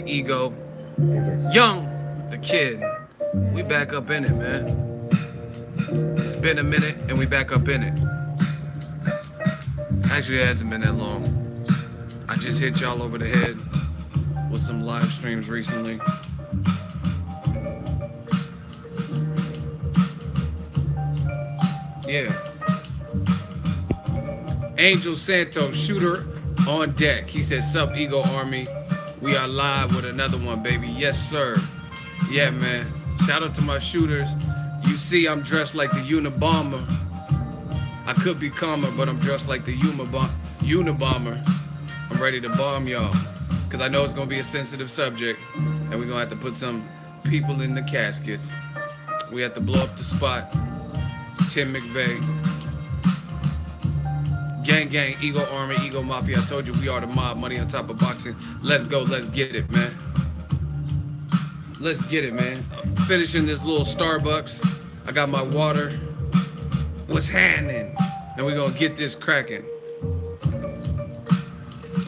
boy Ego, Young, the kid. We back up in it, man. It's been a minute and we back up in it. Actually, it hasn't been that long. I just hit y'all over the head with some live streams recently. Yeah. Angel Santos, shooter on deck. He said, "Sup, Ego Army. We are live with another one, baby." Yes, sir. Yeah, man. Shout out to my shooters. You see, I'm dressed like the Unabomber. I could be calmer, but I'm dressed like the Unabomber. I'm ready to bomb y'all. Because I know it's going to be a sensitive subject. And we're going to have to put some people in the caskets. We have to blow up the spot. Tim McVeigh. Gang, gang, Ego Army, Ego Mafia. I told you we are the mob. Money on top of boxing. Let's go. Let's get it, man. Let's get it, man. I'm finishing this little Starbucks. I got my water. What's happening? And we're going to get this cracking.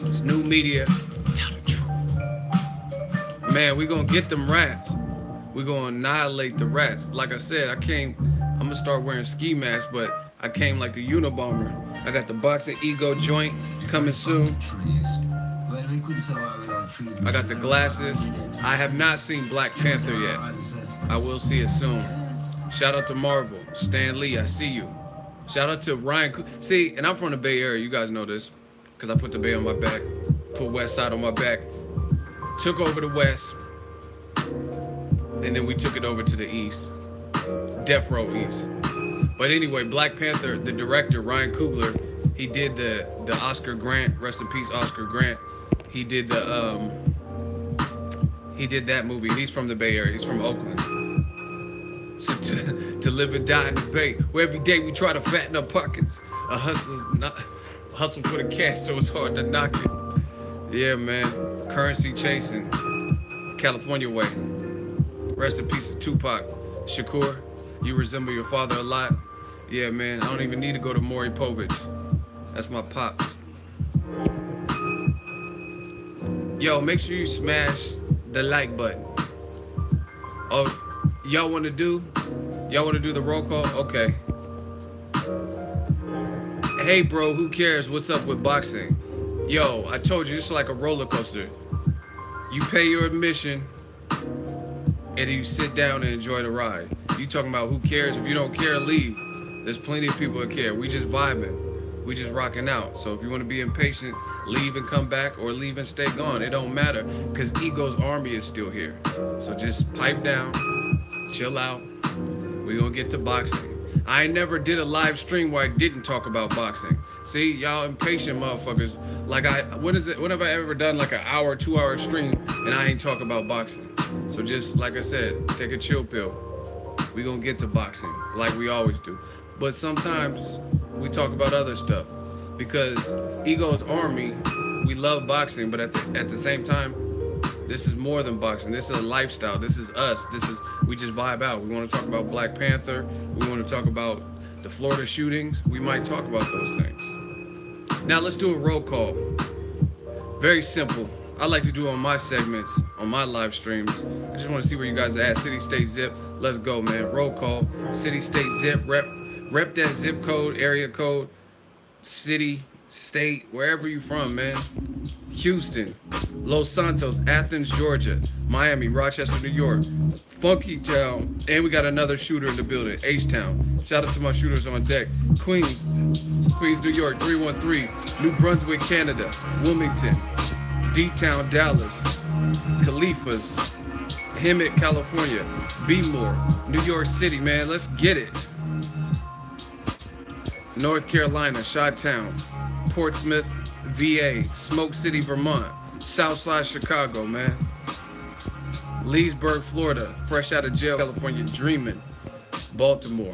It's new media. Tell the truth. Man, we're going to get them rats. We're going to annihilate the rats. Like I said, I'm going to start wearing ski masks, but I came like the Unabomber. I got the Boxing Ego joint coming soon. I got the glasses. I have not seen Black Panther yet. I will see it soon. Shout out to Marvel. Stan Lee, I see you. Shout out to Ryan. See, and I'm from the Bay Area. You guys know this. Because I put the Bay on my back. Put West Side on my back. Took over the West. And then we took it over to the East. Death Row East. But anyway, Black Panther, the director, Ryan Coogler, he did the Oscar Grant. Rest in peace, Oscar Grant. He did that movie. He's from the Bay Area. He's from Oakland. So to live and die in the Bay, where every day we try to fatten our pockets. A hustle for the cash, so it's hard to knock it. Yeah, man. Currency chasing. California way. Rest in peace to Tupac. Shakur, you resemble your father a lot. Yeah, man. I don't even need to go to Maury Povich. That's my pops. Yo, make sure you smash the like button. Oh, y'all want to do the roll call? Okay. Hey, bro, who cares? What's up with boxing? Yo, I told you, it's like a roller coaster. You pay your admission, and then you sit down and enjoy the ride. You talking about who cares? If you don't care, leave. There's plenty of people that care. We just vibing. We just rocking out. So if you want to be impatient, leave and come back, or leave and stay gone. It don't matter, because Ego's Army is still here. So just pipe down, chill out. We gonna get to boxing. I never did a live stream where I didn't talk about boxing. See, y'all impatient motherfuckers. Like when have I ever done like an hour, 2 hour stream and I ain't talk about boxing? So just, like I said, take a chill pill. We gonna get to boxing like we always do. But sometimes we talk about other stuff, because Ego's Army, we love boxing, but at the same time, this is more than boxing. This is a lifestyle. This is us. We just vibe out. We want to talk about Black Panther. We want to talk about the Florida shootings. We might talk about those things. Now let's do a roll call. Very simple. I like to do on my segments, on my live streams. I just want to see where you guys are at. City, state, zip. Let's go, man. Roll call. City, state, zip. Rep that zip code, area code, city, state, wherever you from, man. Houston, Los Santos, Athens, Georgia, Miami, Rochester, New York, Funky Town, and we got another shooter in the building, H-Town. Shout out to my shooters on deck. Queens, New York, 313, New Brunswick, Canada, Wilmington, D-Town, Dallas, Califas, Hemet, California, B-More, New York City, man, let's get it. North Carolina, Chi-Town, Portsmouth, VA, Smoke City, Vermont, Southside Chicago, man. Leesburg, Florida, fresh out of jail, California, dreaming. Baltimore,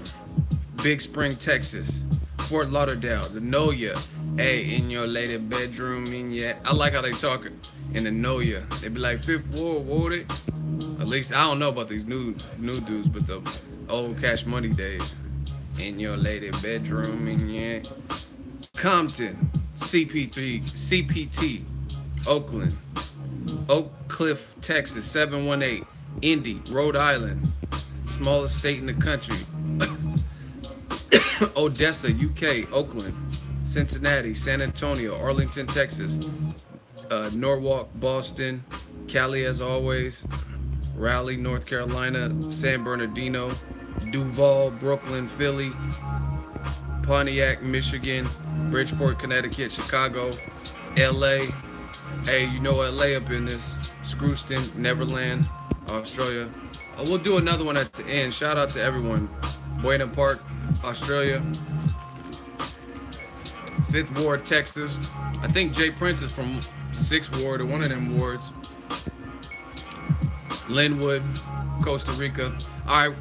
Big Spring, Texas, Fort Lauderdale, the Noya. Hey, in your lady bedroom, I like how they talking in the Noya. They be like, Fifth Ward, Wardy. At least I don't know about these new dudes, but the old Cash Money days. In your lady bedroom, Compton, CPT, Oakland, Oak Cliff, Texas, 718. Indy, Rhode Island, smallest state in the country. Odessa, UK. Oakland, Cincinnati, San Antonio, Arlington, Texas, Norwalk, Boston, Cali as always, Raleigh, North Carolina, San Bernardino, Duval, Brooklyn, Philly, Pontiac, Michigan, Bridgeport, Connecticut, Chicago, LA. Hey, you know LA up in this. Screwston, Neverland, Australia. We'll do another one at the end. Shout out to everyone. Buena Park, Australia. 5th Ward, Texas. I think Jay Prince is from 6th Ward or one of them wards. Linwood, Costa Rica. All right,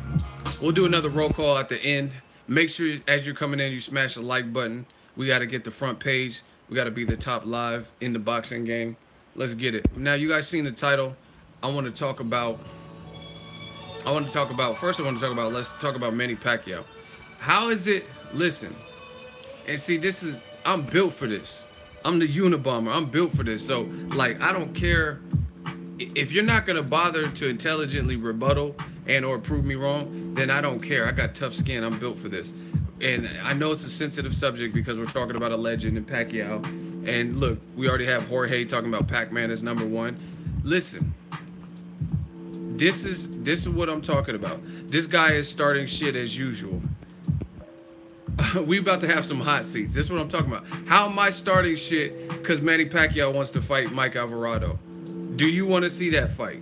we'll do another roll call at the end. Make sure as you're coming in, you smash the like button. We got to get the front page. We got to be the top live in the boxing game. Let's get it. Now, you guys seen the title. Let's talk about Manny Pacquiao. How is it? Listen, and see, I'm built for this. I'm the Unabomber. I'm built for this. So, like, I don't care if you're not gonna bother to intelligently rebuttal and or prove me wrong, then I don't care. I got tough skin. I'm built for this. And I know it's a sensitive subject because we're talking about a legend in Pacquiao. And look, we already have Jorge talking about Pac-Man as #1. Listen, this is what I'm talking about. This guy is starting shit as usual. We about to have some hot seats. This is what I'm talking about. How am I starting shit because Manny Pacquiao wants to fight Mike Alvarado? Do you want to see that fight?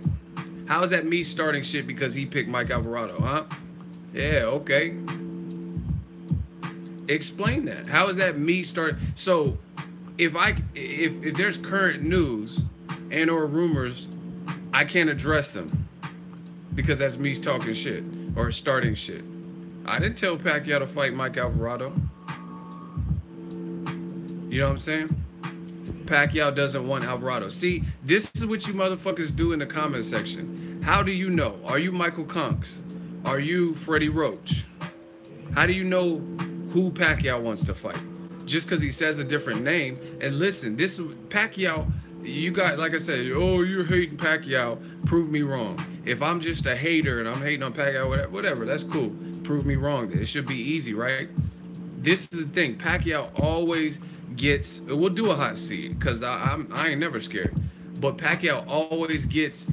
How is that me starting shit because he picked Mike Alvarado, huh? Yeah, okay. Explain that. How is that me start? So if there's current news and or rumors, I can't address them because that's me talking shit or starting shit. I didn't tell Pacquiao to fight Mike Alvarado. You know what I'm saying? Pacquiao doesn't want Alvarado. See, this is what you motherfuckers do in the comment section. How do you know? Are you Michael Conks? Are you Freddie Roach? How do you know who Pacquiao wants to fight? Just because he says a different name. And listen, this is Pacquiao. You got, like I said, oh, you're hating Pacquiao. Prove me wrong. If I'm just a hater and I'm hating on Pacquiao, whatever, that's cool. Prove me wrong. It should be easy, right? This is the thing. Pacquiao always gets. We'll do a hot seat because I ain't never scared. But Pacquiao always gets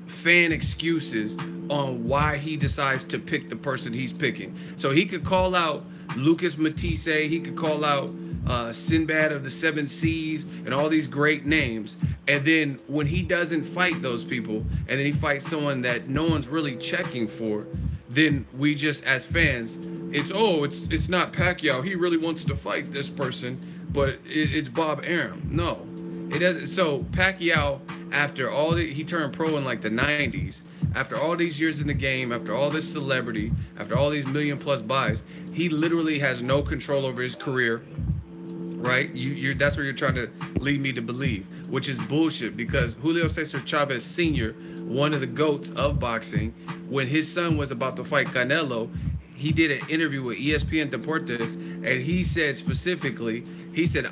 fan excuses on why he decides to pick the person he's picking. So he could call out Lucas Matisse. He could call out Sinbad of the Seven Seas and all these great names. And then when he doesn't fight those people and then he fights someone that no one's really checking for, then we just as fans, it's not Pacquiao. He really wants to fight this person, but it's Bob Arum. No, it doesn't. So Pacquiao, after all he turned pro in like the 90s, after all these years in the game, after all this celebrity, after all these million-plus buys, he literally has no control over his career. Right? That's what you're trying to lead me to believe, which is bullshit because Julio Cesar Chavez Sr., one of the GOATs of boxing, when his son was about to fight Canelo, he did an interview with ESPN Deportes, and he said specifically, he said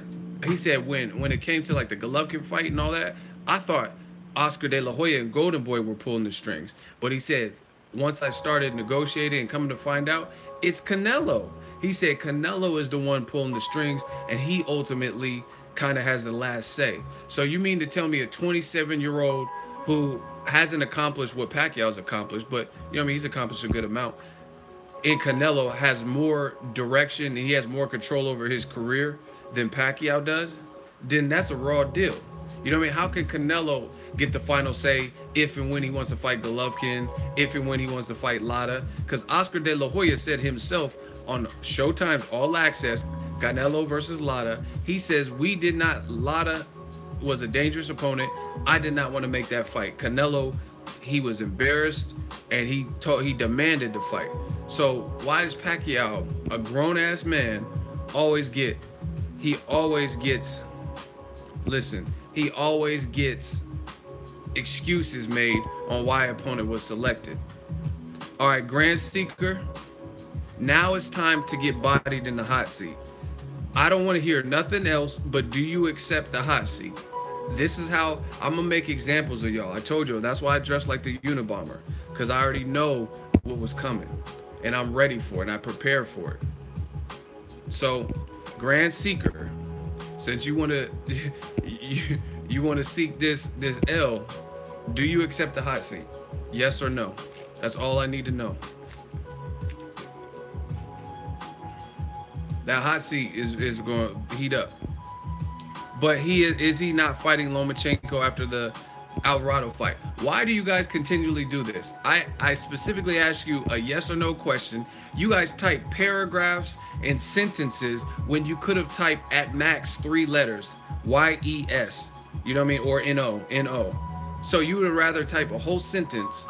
when it came to like the Golovkin fight and all that, I thought Oscar De La Hoya and Golden Boy were pulling the strings. But he said, once I started negotiating and coming to find out, it's Canelo. He said Canelo is the one pulling the strings, and he ultimately kind of has the last say. So you mean to tell me a 27-year-old who hasn't accomplished what Pacquiao's accomplished, but you know what I mean, he's accomplished a good amount, and Canelo has more direction and he has more control over his career than Pacquiao does, then that's a raw deal. You know what I mean? How can Canelo get the final say if and when he wants to fight Golovkin, if and when he wants to fight Lara? Because Oscar De La Hoya said himself on Showtime's All Access, Canelo versus Lara, he says, Lara was a dangerous opponent. I did not want to make that fight. Canelo, he was embarrassed and he demanded the fight. So why does Pacquiao, a grown-ass man, always gets excuses made on why opponent was selected? All right, Grand Seeker, now it's time to get bodied in the hot seat. I don't want to hear nothing else, but do you accept the hot seat? This is how I'm gonna make examples of y'all. I told you that's why I dressed like the Unabomber, because I already know what was coming, and I'm ready for it, and I prepared for it. So, Grand Seeker, since you wanna you wanna seek this L, do you accept the hot seat? Yes or no? That's all I need to know. That hot seat is going to heat up. But is he not fighting Lomachenko after the Alvarado fight? Why do you guys continually do this? I specifically ask you a yes or no question. You guys type paragraphs and sentences when you could have typed at max 3 letters. YES. You know what I mean? Or NO. So you would rather type a whole sentence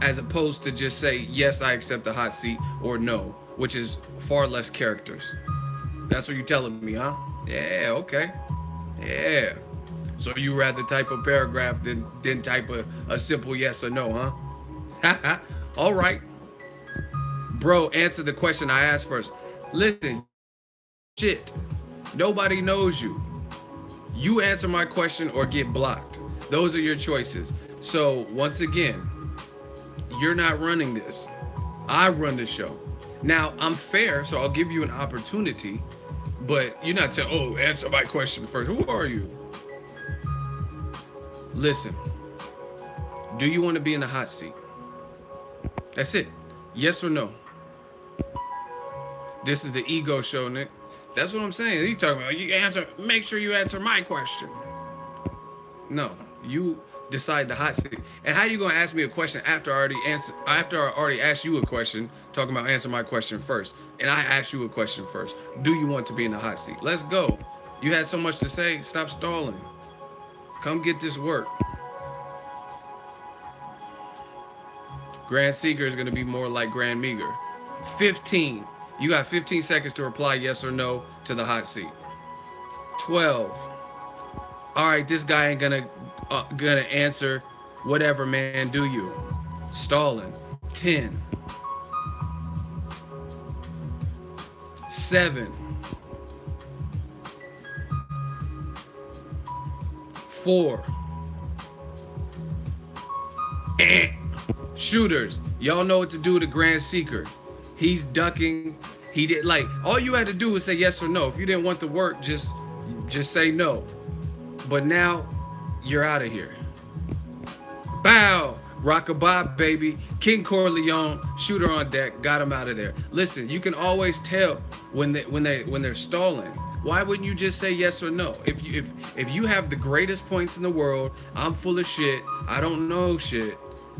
as opposed to just say, yes, I accept the hot seat, or no, which is far less characters. That's what you're telling me, huh? Yeah, okay. Yeah. So you rather type a paragraph than type a simple yes or no, huh? All right. Bro, answer the question I asked first. Listen, shit. Nobody knows you. You answer my question or get blocked. Those are your choices. So once again, you're not running this. I run the show. Now, I'm fair, so I'll give you an opportunity, but you're not saying, oh, answer my question first. Who are you? Listen, do you want to be in the hot seat? That's it. Yes or no? This is the ego show, Nick. That's what I'm saying. He's talking about, you answer, make sure you answer my question. No, you decide the hot seat. And how you gonna ask me a question after I already asked you a question, talking about answer my question first, and I asked you a question first? Do you want to be in the hot seat? Let's go. You had so much to say. Stop stalling. Come get this work. Grand Seeker is gonna be more like Grand Meager. 15. You got 15 seconds to reply yes or no to the hot seat. 12. All right, this guy ain't gonna answer whatever, man, do you? Stalling. 10. 7. 4. Shooters, y'all know what to do to Grand Seeker. He's ducking. He did, like, all you had to do was say yes or no. If you didn't want the work, just say no. But now you're out of here. Bow. Rockabye, baby. King Corleone, shooter on deck, got him out of there. Listen, you can always tell when they're stalling. Why wouldn't you just say yes or no? If you have the greatest points in the world, I'm full of shit, I don't know shit,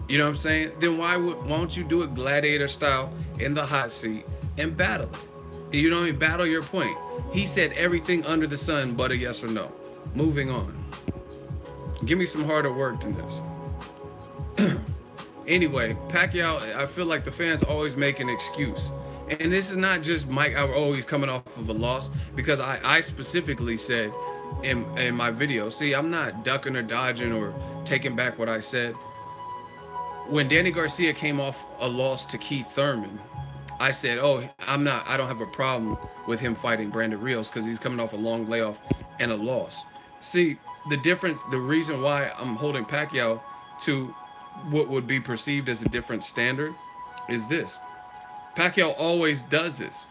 you know what I'm saying? Then why don't you do it gladiator style in the hot seat and battle it? You know what I mean? Battle your point. He said everything under the sun but a yes or no. Moving on. Give me some harder work than this. Anyway, Pacquiao, I feel like the fans always make an excuse. And this is not just Mike, he's coming off of a loss, because I specifically said in my video, see, I'm not ducking or dodging or taking back what I said. When Danny Garcia came off a loss to Keith Thurman, I said, oh, I don't have a problem with him fighting Brandon Rios because he's coming off a long layoff and a loss. See, the difference, the reason why I'm holding Pacquiao to what would be perceived as a different standard is this. Pacquiao always does this.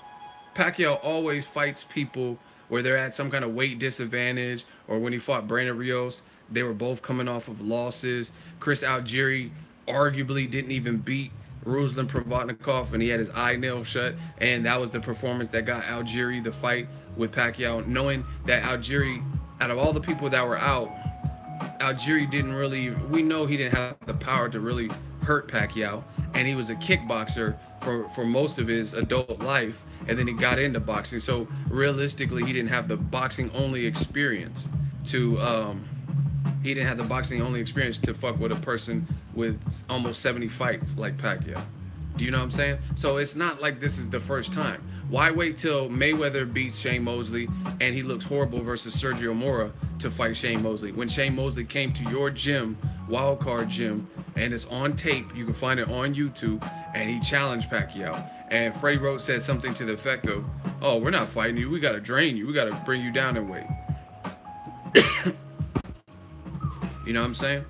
Pacquiao always fights people where they're at some kind of weight disadvantage, or when he fought Brandon Rios, they were both coming off of losses. Chris Algieri arguably didn't even beat Ruslan Provodnikov, and he had his eye nail shut, and that was the performance that got Algieri the fight with Pacquiao, knowing that Algieri, out of all the people that were out, Algieri didn't really, we know he didn't have the power to really hurt Pacquiao, and he was a kickboxer for most of his adult life, and then he got into boxing. So realistically, he didn't have the boxing only experience to fuck with a person with almost 70 fights like Pacquiao. Do you know what I'm saying? So it's not like this is the first time. Why wait till Mayweather beats Shane Mosley and he looks horrible versus Sergio Mora to fight Shane Mosley? When Shane Mosley came to your gym, Wildcard Gym, and it's on tape, you can find it on YouTube, and he challenged Pacquiao. And Freddie Roach said something to the effect of, oh, we're not fighting you, we gotta drain you, we gotta bring you down in weight. You know what I'm saying?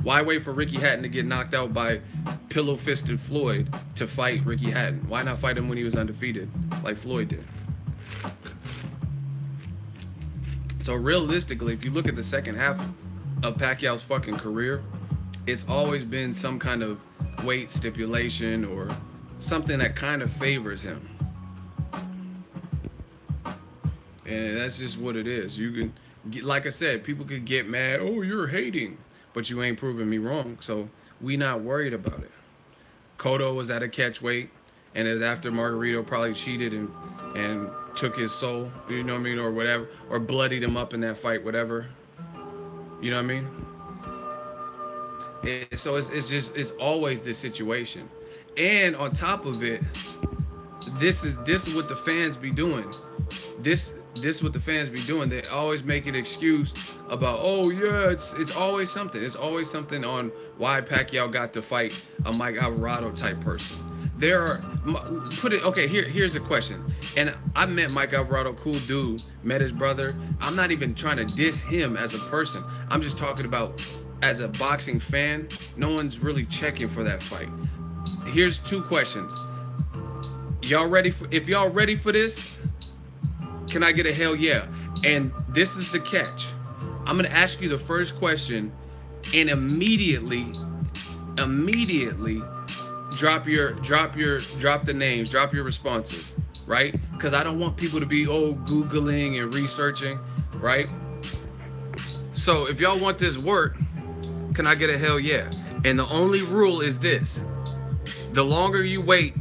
Why wait for Ricky Hatton to get knocked out by pillow-fisted Floyd to fight Ricky Hatton? Why not fight him when he was undefeated, like Floyd did? So realistically, if you look at the second half of Pacquiao's fucking career, it's always been some kind of weight stipulation or something that kind of favors him. And that's just what it is. You can get, like I said, people could get mad, oh, you're hating, but you ain't proving me wrong. So we not worried about it. Cotto was at a catch weight, and as after Margarito probably cheated and took his soul, you know what I mean, or whatever, or bloodied him up in that fight, whatever. You know what I mean? So it's always this situation. And on top of it, this is what the fans be doing. This what the fans be doing. They always make an excuse about, oh yeah, it's always something. It's always something on why Pacquiao got to fight a Mike Alvarado type person. Here's a question. And I met Mike Alvarado, cool dude, met his brother. I'm not even trying to diss him as a person. I'm just talking about as a boxing fan, no one's really checking for that fight. Here's 2 questions. Y'all ready if y'all ready for this? Can I get a hell yeah? And this is the catch. I'm gonna ask you the first question and immediately drop the names, drop your responses, right? Because I don't want people to be Googling and researching, right? So if y'all want this work, can I get a hell yeah? And the only rule is this: the longer you wait, the